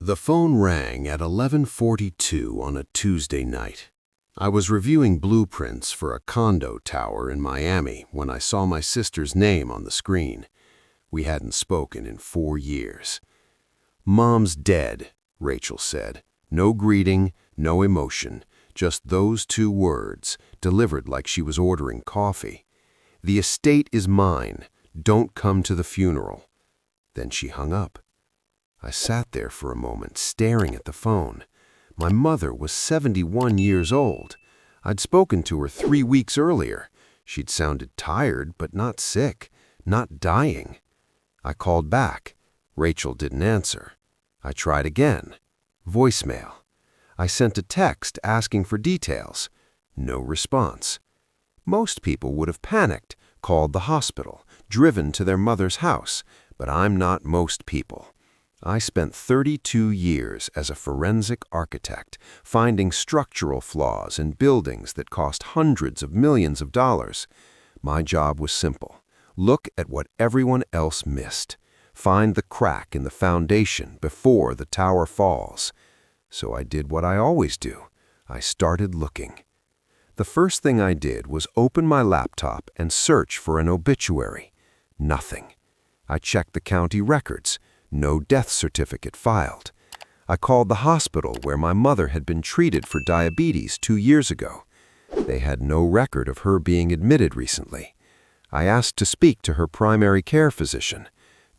The phone rang at 11:42 on a Tuesday night. I was reviewing blueprints for a condo tower in Miami when I saw my sister's name on the screen. We hadn't spoken in 4 years. "Mom's dead," Rachel said. No greeting, no emotion, just those 2 words, delivered like she was ordering coffee. "The estate is mine. Don't come to the funeral." Then she hung up. I sat there for a moment, staring at the phone. My mother was 71 years old. I'd spoken to her 3 weeks earlier. She'd sounded tired, but not sick, not dying. I called back. Rachel didn't answer. I tried again. Voicemail. I sent a text asking for details. No response. Most people would have panicked, called the hospital, driven to their mother's house, but I'm not most people. I spent 32 years as a forensic architect, finding structural flaws in buildings that cost hundreds of millions of dollars. My job was simple. Look at what everyone else missed. Find the crack in the foundation before the tower falls. So I did what I always do. I started looking. The first thing I did was open my laptop and search for an obituary. Nothing. I checked the county records. No death certificate filed. I called the hospital where my mother had been treated for diabetes 2 years ago. They had no record of her being admitted recently. I asked to speak to her primary care physician.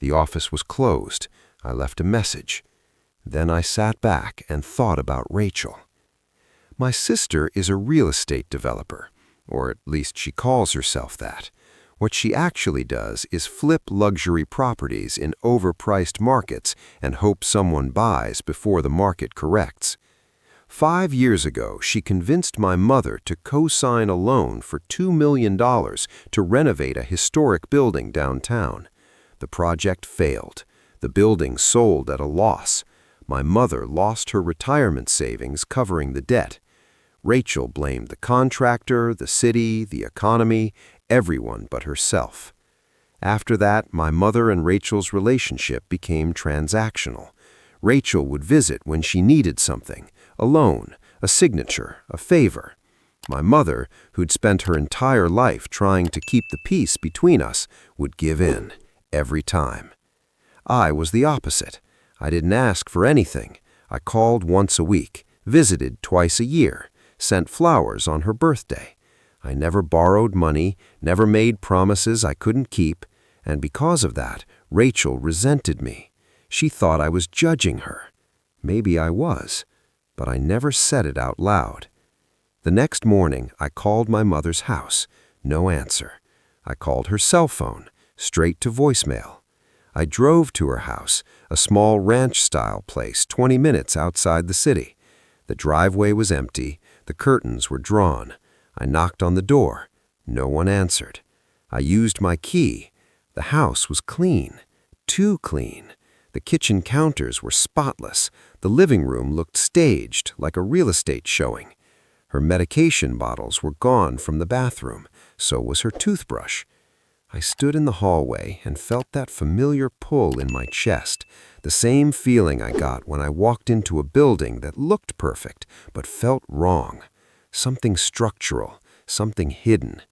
The office was closed. I left a message. Then I sat back and thought about Rachel. My sister is a real estate developer, or at least she calls herself that. What she actually does is flip luxury properties in overpriced markets and hope someone buys before the market corrects. 5 years ago, she convinced my mother to co-sign a loan for $2 million to renovate a historic building downtown. The project failed. The building sold at a loss. My mother lost her retirement savings covering the debt. Rachel blamed the contractor, the city, the economy, everyone but herself. After that, my mother and Rachel's relationship became transactional. Rachel would visit when she needed something, a loan, a signature, a favor. My mother, who'd spent her entire life trying to keep the peace between us, would give in, every time. I was the opposite. I didn't ask for anything. I called once a week, visited twice a year, sent flowers on her birthday. I never borrowed money, never made promises I couldn't keep, and because of that, Rachel resented me. She thought I was judging her. Maybe I was, but I never said it out loud. The next morning, I called my mother's house. No answer. I called her cell phone, straight to voicemail. I drove to her house, a small ranch-style place 20 minutes outside the city. The driveway was empty, the curtains were drawn. I knocked on the door. No one answered. I used my key. The house was clean. Too clean. The kitchen counters were spotless. The living room looked staged, like a real estate showing. Her medication bottles were gone from the bathroom. So was her toothbrush. I stood in the hallway and felt that familiar pull in my chest, the same feeling I got when I walked into a building that looked perfect but felt wrong. Something structural, something hidden.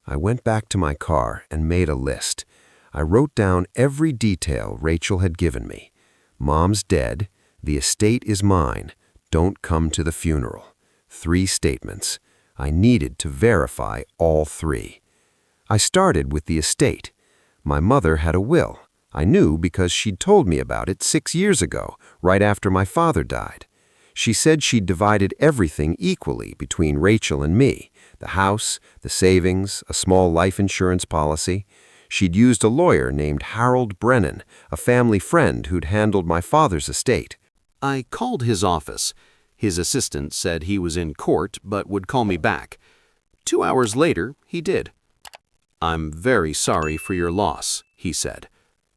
I went back to my car and made a list. I wrote down every detail Rachel had given me. Mom's dead. The estate is mine. Don't come to the funeral. 3 statements. I needed to verify all 3. I started with the estate. My mother had a will. I knew because she'd told me about it 6 years ago, right after my father died. She said she'd divided everything equally between Rachel and me, the house, the savings, a small life insurance policy. She'd used a lawyer named Harold Brennan, a family friend who'd handled my father's estate. I called his office. His assistant said he was in court but would call me back. 2 hours later, he did. "I'm very sorry for your loss," he said.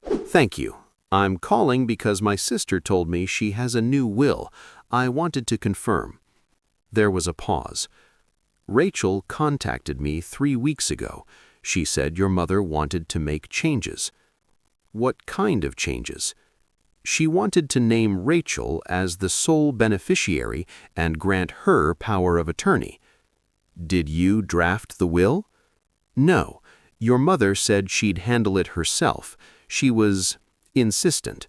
"Thank you. I'm calling because my sister told me she has a new will. I wanted to confirm." There was a pause. "Rachel contacted me 3 weeks ago. She said your mother wanted to make changes." "What kind of changes?" She wanted to name Rachel as the sole beneficiary and grant her power of attorney. Did you draft the will? No. Your mother said she'd handle it herself. She was insistent.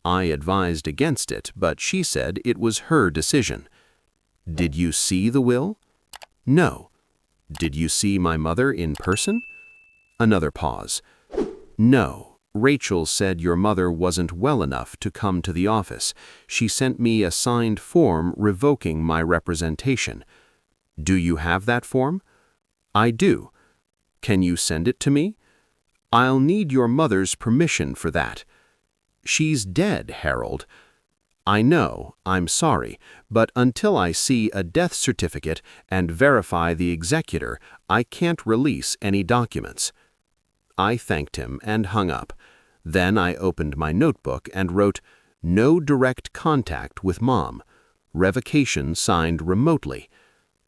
I advised against it, but she said it was her decision. Did you see the will? No. Did you see my mother in person? Another pause. No. Rachel said your mother wasn't well enough to come to the office. She sent me a signed form revoking my representation. Do you have that form? I do. Can you send it to me? I'll need your mother's permission for that. She's dead, Harold. I know, I'm sorry, but until I see a death certificate and verify the executor, I can't release any documents. I thanked him and hung up. Then I opened my notebook and wrote, "No direct contact with Mom. Revocation signed remotely.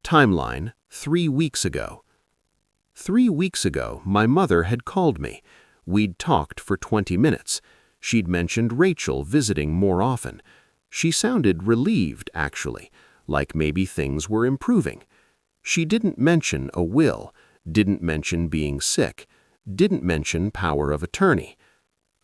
Timeline, 3 weeks ago." 3 weeks ago, my mother had called me. We'd talked for 20 minutes. She'd mentioned Rachel visiting more often. She sounded relieved, actually, like maybe things were improving. She didn't mention a will, didn't mention being sick, didn't mention power of attorney.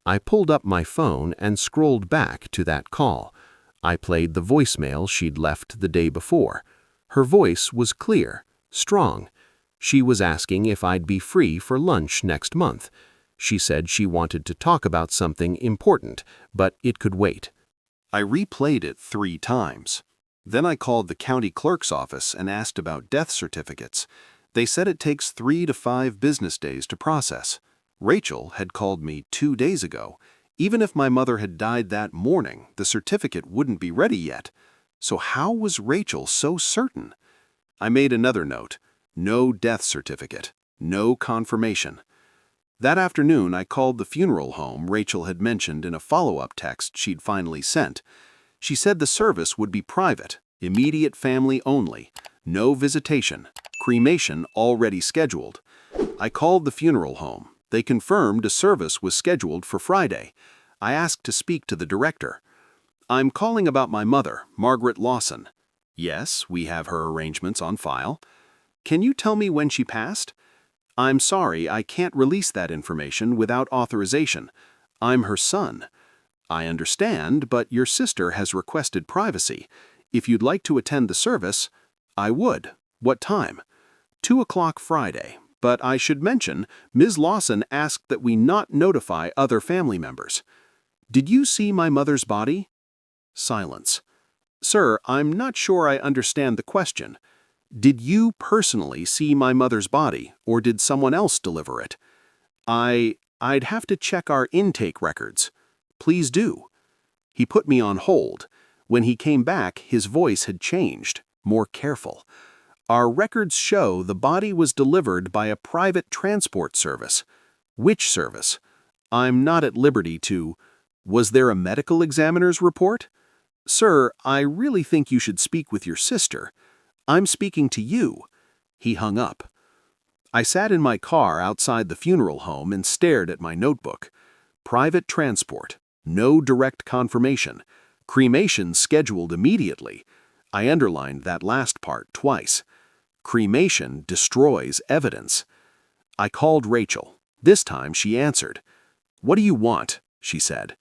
I pulled up my phone and scrolled back to that call. I played the voicemail she'd left the day before. Her voice was clear, strong. She was asking if I'd be free for lunch next month. She said she wanted to talk about something important, but it could wait. I replayed it 3 times. Then I called the county clerk's office and asked about death certificates. They said it takes 3 to 5 business days to process. Rachel had called me 2 days ago. Even if my mother had died that morning, the certificate wouldn't be ready yet. So how was Rachel so certain? I made another note. No death certificate. No confirmation. That afternoon, I called the funeral home Rachel had mentioned in a follow-up text she'd finally sent. She said the service would be private, immediate family only, no visitation, cremation already scheduled. I called the funeral home. They confirmed a service was scheduled for Friday. I asked to speak to the director. "I'm calling about my mother, Margaret Lawson." "Yes, we have her arrangements on file." "Can you tell me when she passed?" "I'm sorry, I can't release that information without authorization. I'm her son." "I understand, but your sister has requested privacy. If you'd like to attend the service." "I would. What time?" 2 o'clock Friday. But I should mention, Ms. Lawson asked that we not notify other family members." "Did you see my mother's body?" Silence. "Sir, I'm not sure I understand the question. Did you personally see my mother's body, or did someone else deliver it?" I'd have to check our intake records." "Please do." He put me on hold. When he came back, his voice had changed, more careful. "Our records show the body was delivered by a private transport service." "Which service?" "I'm not at liberty to." "Was there a medical examiner's report?" "Sir, I really think you should speak with your sister." "I'm speaking to you." He hung up. I sat in my car outside the funeral home and stared at my notebook. Private transport. No direct confirmation. Cremation scheduled immediately. I underlined that last part twice. Cremation destroys evidence. I called Rachel. This time she answered. "What do you want?" she said.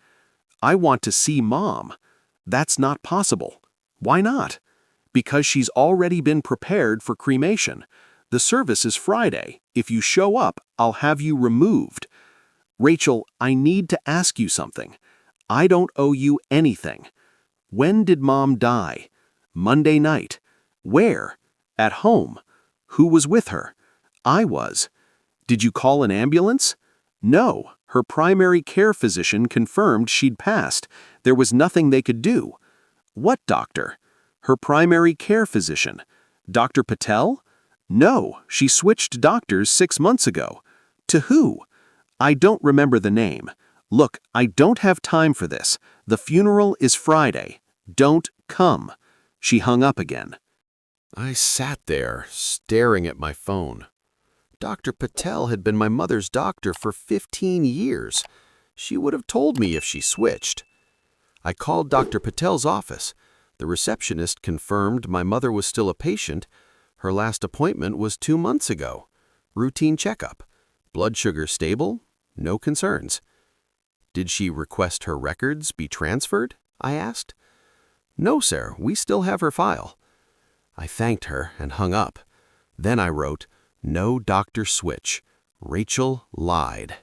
"I want to see Mom." "That's not possible." "Why not?" "Because she's already been prepared for cremation. The service is Friday. If you show up, I'll have you removed." "Rachel, I need to ask you something. I don't owe you anything." "When did Mom die?" "Monday night." "Where?" "At home." "Who was with her?" "I was." "Did you call an ambulance?" "No. Her primary care physician confirmed she'd passed. There was nothing they could do." "What doctor?" "Her primary care physician." "Dr. Patel?" "No, she switched doctors 6 months ago." "To who?" "I don't remember the name." "Look, I don't have time for this. The funeral is Friday. Don't come." She hung up again. I sat there, staring at my phone. Dr. Patel had been my mother's doctor for 15 years. She would have told me if she switched. I called Dr. Patel's office. The receptionist confirmed my mother was still a patient. Her last appointment was 2 months ago. Routine checkup. Blood sugar stable. No concerns. Did she request her records be transferred? I asked. No, sir. We still have her file. I thanked her and hung up. Then I wrote, "No doctor switch. Rachel lied."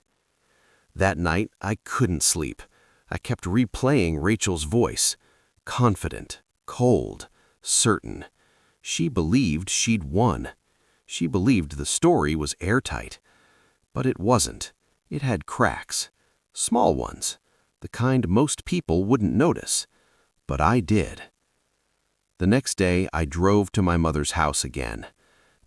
That night, I couldn't sleep. I kept replaying Rachel's voice. Confident, cold, certain. She believed she'd won. She believed the story was airtight. But it wasn't. It had cracks. Small ones. The kind most people wouldn't notice. But I did. The next day, I drove to my mother's house again.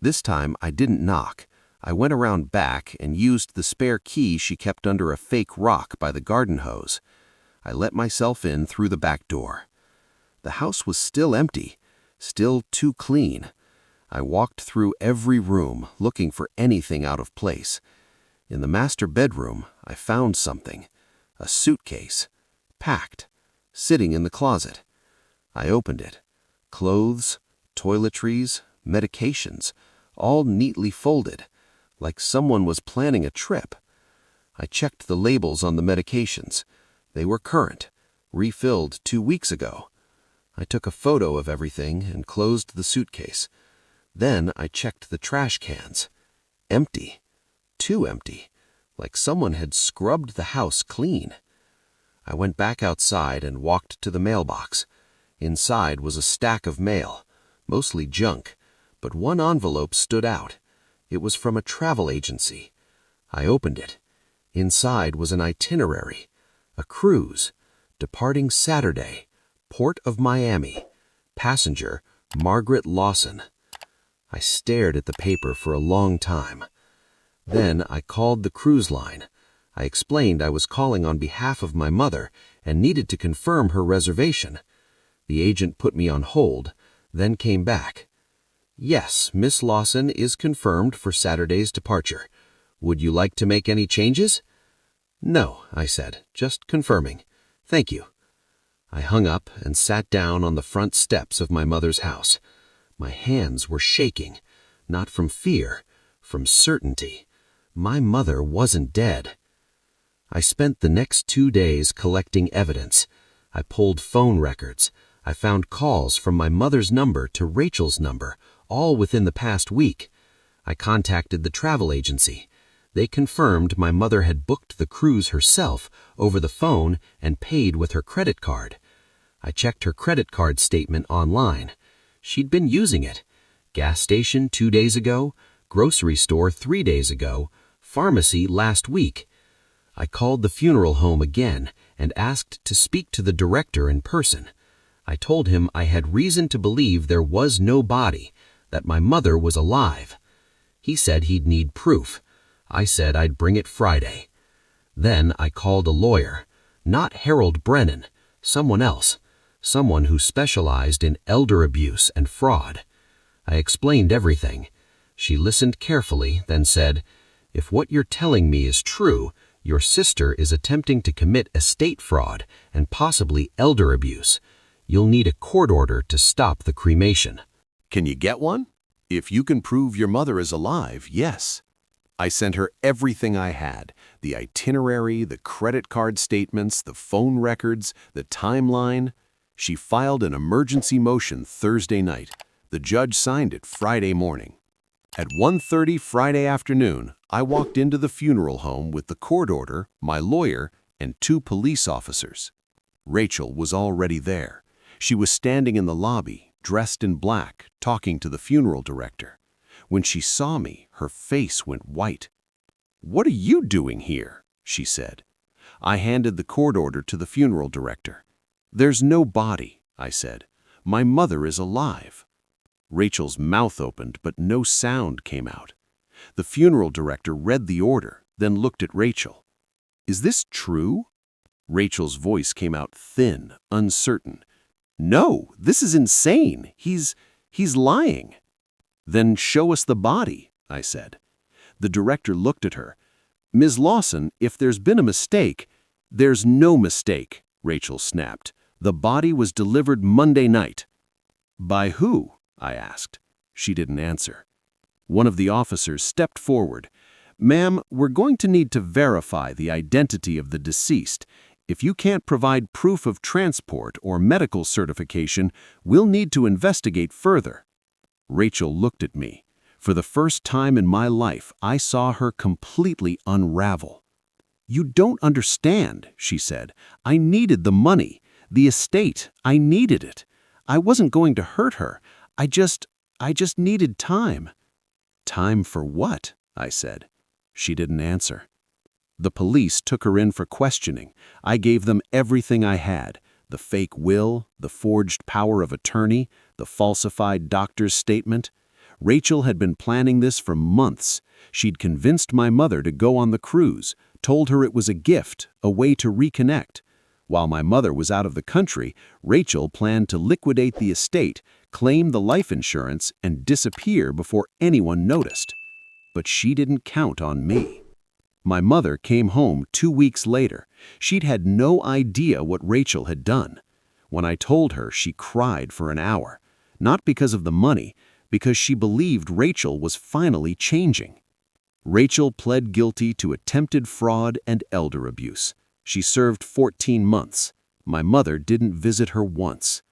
This time, I didn't knock. I went around back and used the spare key she kept under a fake rock by the garden hose. I let myself in through the back door. The house was still empty, still too clean. I walked through every room, looking for anything out of place. In the master bedroom, I found something. A suitcase. Packed. Sitting in the closet. I opened it. Clothes, toiletries, medications, all neatly folded, like someone was planning a trip. I checked the labels on the medications. They were current, refilled 2 weeks ago. I took a photo of everything and closed the suitcase. Then I checked the trash cans. Empty. Too empty, like someone had scrubbed the house clean. I went back outside and walked to the mailbox. Inside was a stack of mail, mostly junk, but one envelope stood out. It was from a travel agency. I opened it. Inside was an itinerary, a cruise, departing Saturday, Port of Miami, passenger Margaret Lawson. I stared at the paper for a long time. Then I called the cruise line. I explained I was calling on behalf of my mother and needed to confirm her reservation. The agent put me on hold, then came back. Yes, Miss Lawson is confirmed for Saturday's departure. Would you like to make any changes? No, I said, just confirming. Thank you. I hung up and sat down on the front steps of my mother's house. My hands were shaking, not from fear, from certainty. My mother wasn't dead. I spent the next 2 days collecting evidence. I pulled phone records. I found calls from my mother's number to Rachel's number, all within the past week. I contacted the travel agency. They confirmed my mother had booked the cruise herself over the phone and paid with her credit card. I checked her credit card statement online. She'd been using it. Gas station 2 days ago, grocery store 3 days ago, pharmacy last week. I called the funeral home again and asked to speak to the director in person. I told him I had reason to believe there was no body, that my mother was alive. He said he'd need proof. I said I'd bring it Friday. Then I called a lawyer, not Harold Brennan, someone else, someone who specialized in elder abuse and fraud. I explained everything. She listened carefully, then said, "If what you're telling me is true, your sister is attempting to commit estate fraud and possibly elder abuse. You'll need a court order to stop the cremation." Can you get one? If you can prove your mother is alive, yes. I sent her everything I had, the itinerary, the credit card statements, the phone records, the timeline. She filed an emergency motion Thursday night. The judge signed it Friday morning. At 1:30 Friday afternoon, I walked into the funeral home with the court order, my lawyer, and 2 police officers. Rachel was already there. She was standing in the lobby, dressed in black, talking to the funeral director. When she saw me, her face went white. "What are you doing here?" she said. I handed the court order to the funeral director. "There's no body," I said. "My mother is alive." Rachel's mouth opened, but no sound came out. The funeral director read the order, then looked at Rachel. "Is this true?" Rachel's voice came out thin, uncertain. "No, this is insane. He's lying." "Then show us the body," I said. The director looked at her. "Ms. Lawson, if there's been a mistake—" "There's no mistake," Rachel snapped. The body was delivered Monday night. By who? I asked. She didn't answer. One of the officers stepped forward. Ma'am, we're going to need to verify the identity of the deceased. If you can't provide proof of transport or medical certification, we'll need to investigate further. Rachel looked at me. For the first time in my life, I saw her completely unravel. You don't understand, she said. I needed the money, the estate. I needed it. I wasn't going to hurt her. I just needed time. Time for what? I said. She didn't answer. The police took her in for questioning. I gave them everything I had: the fake will, the forged power of attorney, the falsified doctor's statement. Rachel had been planning this for months. She'd convinced my mother to go on the cruise, told her it was a gift, a way to reconnect. While my mother was out of the country, Rachel planned to liquidate the estate, claim the life insurance, and disappear before anyone noticed. But she didn't count on me. My mother came home 2 weeks later. She'd had no idea what Rachel had done. When I told her, she cried for an hour. Not because of the money, because she believed Rachel was finally changing. Rachel pled guilty to attempted fraud and elder abuse. She served 14 months. My mother didn't visit her once.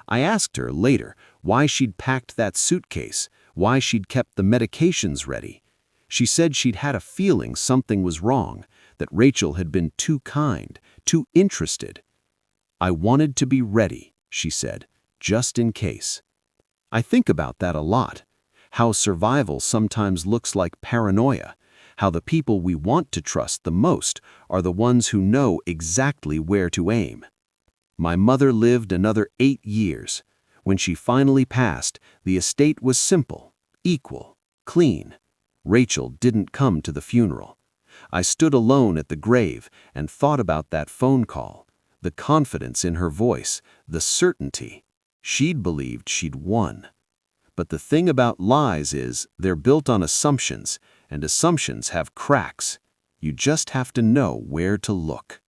I asked her later why she'd packed that suitcase, why she'd kept the medications ready. She said she'd had a feeling something was wrong, that Rachel had been too kind, too interested. I wanted to be ready, she said, just in case. I think about that a lot, how survival sometimes looks like paranoia, how the people we want to trust the most are the ones who know exactly where to aim. My mother lived another 8 years. When she finally passed, the estate was simple, equal, clean. Rachel didn't come to the funeral. I stood alone at the grave and thought about that phone call, the confidence in her voice, the certainty. She'd believed she'd won. But the thing about lies is they're built on assumptions, and assumptions have cracks. You just have to know where to look.